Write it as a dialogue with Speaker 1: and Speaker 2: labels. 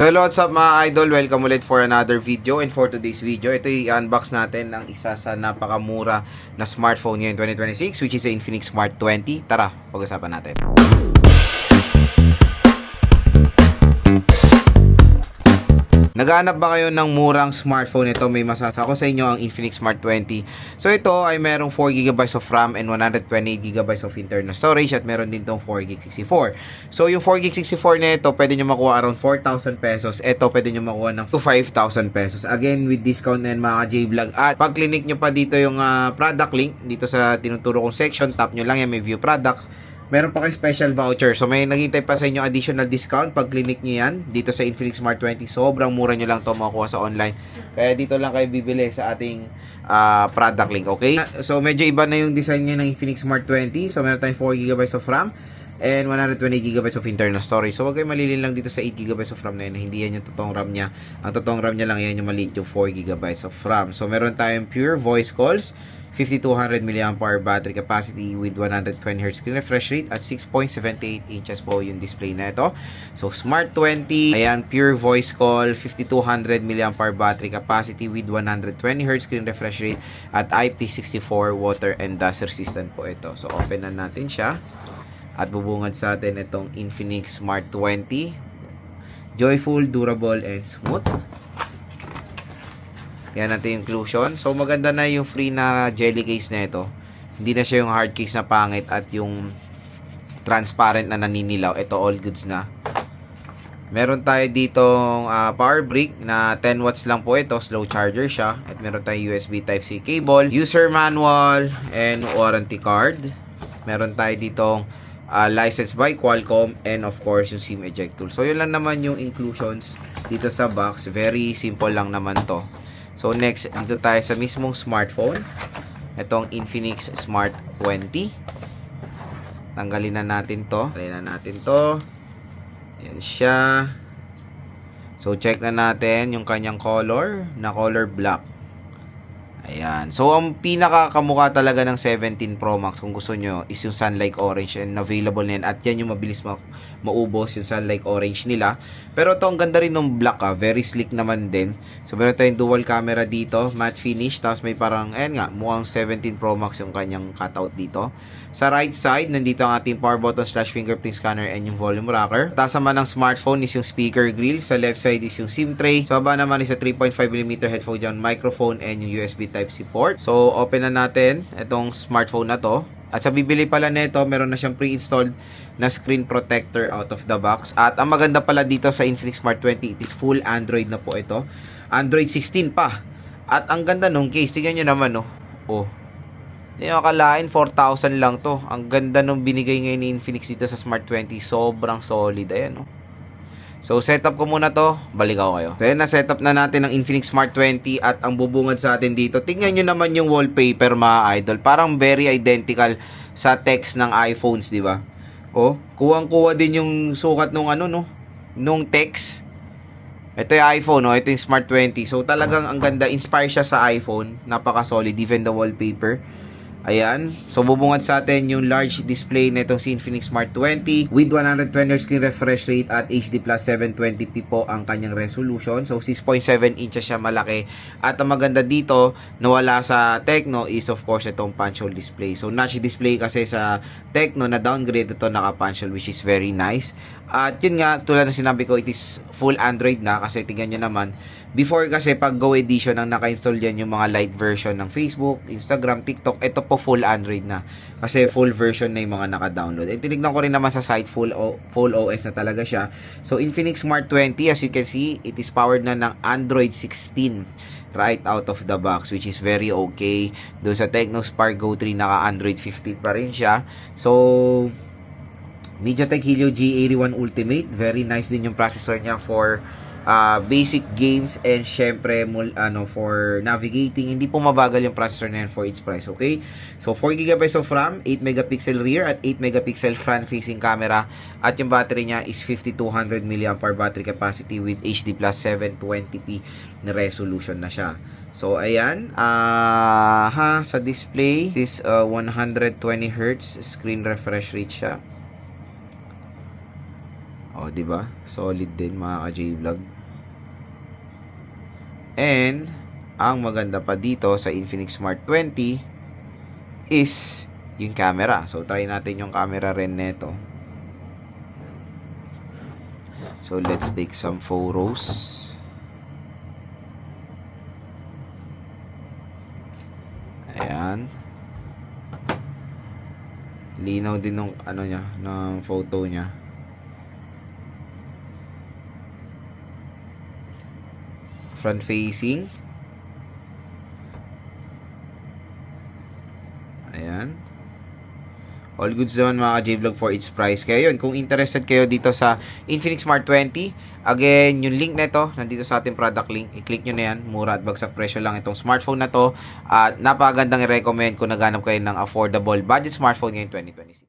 Speaker 1: Hello, what's up mga idol? Welcome ulit for another video. And for today's video, ito i-unbox natin ng isa sa napakamura na smartphone ngayon 2026, which is the Infinix Smart 20. Tara, pag-usapan natin. Naghahanap ba kayo ng murang smartphone? Ito may masasa ko sa inyo ang Infinix Smart 20. So ito ay merong 4GB of RAM and 128GB of internal storage at meron din tong 4GB64. So yung 4GB64 na ito pwede nyo makuha around 4,000 pesos. Ito pwede nyo makuha ng 5,000 pesos. Again with discount na mga J-Vlog. At pag clinic nyo pa dito yung product link dito sa tinuturo kong section, tap nyo lang yan, may view products. Meron pa kayo special voucher. So may naghintay pa sa inyo additional discount pag clinic nyo yan dito sa Infinix Smart 20. Sobrang mura nyo lang to makuha sa online. Kaya dito lang kayo bibili sa ating product link. Okay? So medyo iba na yung design niya ng Infinix Smart 20. So meron tayong 4GB of RAM and 120GB of internal storage. So wag kayo malilin lang dito sa 8GB of RAM na yun. Hindi yan yung totoong RAM niya. Ang totoong RAM niya lang yan yung maliit yung 4GB of RAM. So meron tayong pure voice calls, 5200 mAh battery capacity with 120Hz screen refresh rate at 6.78 inches po yung display na ito. So Smart 20, ayan, pure voice call, 5200 mAh battery capacity with 120Hz screen refresh rate at IP64 water and dust resistant po ito. So open na natin siya at bubungad sa atin itong Infinix Smart 20. Joyful, durable, and smooth. Yan natin yung inclusion. So maganda na yung free na jelly case na ito. Hindi na siya yung hard case na pangit at yung transparent na naninilaw. Ito all goods na. Meron tayo ditong power brick na 10 watts lang po ito. Slow charger siya. At meron tayong USB Type-C cable, user manual, and warranty card. Meron tayo ditong licensed by Qualcomm, and of course yung SIM eject tool. So yun lang naman yung inclusions dito sa box. Very simple lang naman to. So next, dito tayo sa mismong smartphone. Itong Infinix Smart 20. Tanggalin na natin to. Ayan siya. So check na natin yung kanyang color, na color black. Ayan. So ang pinakakamukha talaga ng 17 Pro Max kung gusto nyo is yung Sunlight Orange, and available na yan. At yan yung mabilis maubos yung Sunlight Orange nila. Pero ito ang ganda rin ng black very slick naman din. So meron tayong dual camera dito, matte finish. Tapos may parang, ayan nga, mukhang 17 Pro Max yung kanyang cutout dito. Sa right side, nandito ang ating power button / fingerprint scanner and yung volume rocker. Taas naman ng smartphone is yung speaker grill. Sa left side is yung SIM tray. Sa baba naman is a 3.5mm headphone jack, microphone, and yung USB Type-C port. So open na natin itong smartphone na to. At sa bibili pala nito, meron na siyang pre-installed na screen protector out of the box. At ang maganda pala dito sa Infinix Smart 20, it is full Android na po ito. Android 16 pa. At ang ganda nung case, tingnan nyo naman, no? Oh. Hindi nyo akalain, 4,000 lang to. Ang ganda nung binigay ngayon ni Infinix dito sa Smart 20. Sobrang solid. Ayan, no? So, setup ko muna to. Balik ako kayo. Then, na-setup na natin ang Infinix Smart 20 at ang bubungad sa atin dito. Tingnan nyo naman yung wallpaper, mga idol. Parang very identical sa text ng iPhones, di ba? Oh, kuwang-kuwa din yung sukat nung ano, no? Nung text. Ito yung iPhone, no? Ito yung Smart 20. So, talagang ang ganda. Inspire siya sa iPhone. Napaka-solid. Even the wallpaper. Ayan. So, bubungad sa atin yung large display na itong si Infinix Smart 20 with 120Hz screen refresh rate at HD plus 720p po ang kanyang resolution. So, 6.7 inches siya malaki. At ang maganda dito na wala sa Tecno is of course itong punch hole display. So, notch display kasi sa Tecno na downgrade ito naka-punch hole, which is very nice. At yun nga, tulad na sinabi ko, it is full Android na kasi tingnan nyo naman. Before kasi pag Go Edition ang naka-install dyan yung mga light version ng Facebook, Instagram, TikTok, ito po full Android na. Kasi full version na yung mga naka-download. And tinignan ko rin naman sa site, full OS na talaga siya. So Infinix Smart 20, as you can see, it is powered na ng Android 16 right out of the box, which is very okay. Doon sa Tecno Spark Go 3, naka-Android 15 pa rin siya. So MediaTek Helio G81 Ultimate, very nice din yung processor niya for basic games and syempre for navigating. Hindi po mabagal yung processor na yan for its price, okay? So 4GB of RAM, 8MP rear at 8MP front facing camera, at yung battery niya is 5200 mAh battery capacity with HD plus 720p na resolution na siya. So ayan, sa display is 120Hz screen refresh rate siya. O, di ba? Solid din mga ka-J-Vlog. And, ang maganda pa dito sa Infinix Smart 20 is yung camera. So, try natin yung camera rin neto. So, let's take some photos. Ayan. Linaw din ng ano niya, ng photo niya. Front facing. Ayan. All goods naman mga ka-J-Vlog for its price. Kaya yun, kung interested kayo dito sa Infinix Smart 20, again, yung link na ito, nandito sa ating product link, i-click nyo na yan. Mura at bagsak presyo lang itong smartphone na to. At napakagandang i-recommend kung naghanap kayo ng affordable budget smartphone ngayong 2026.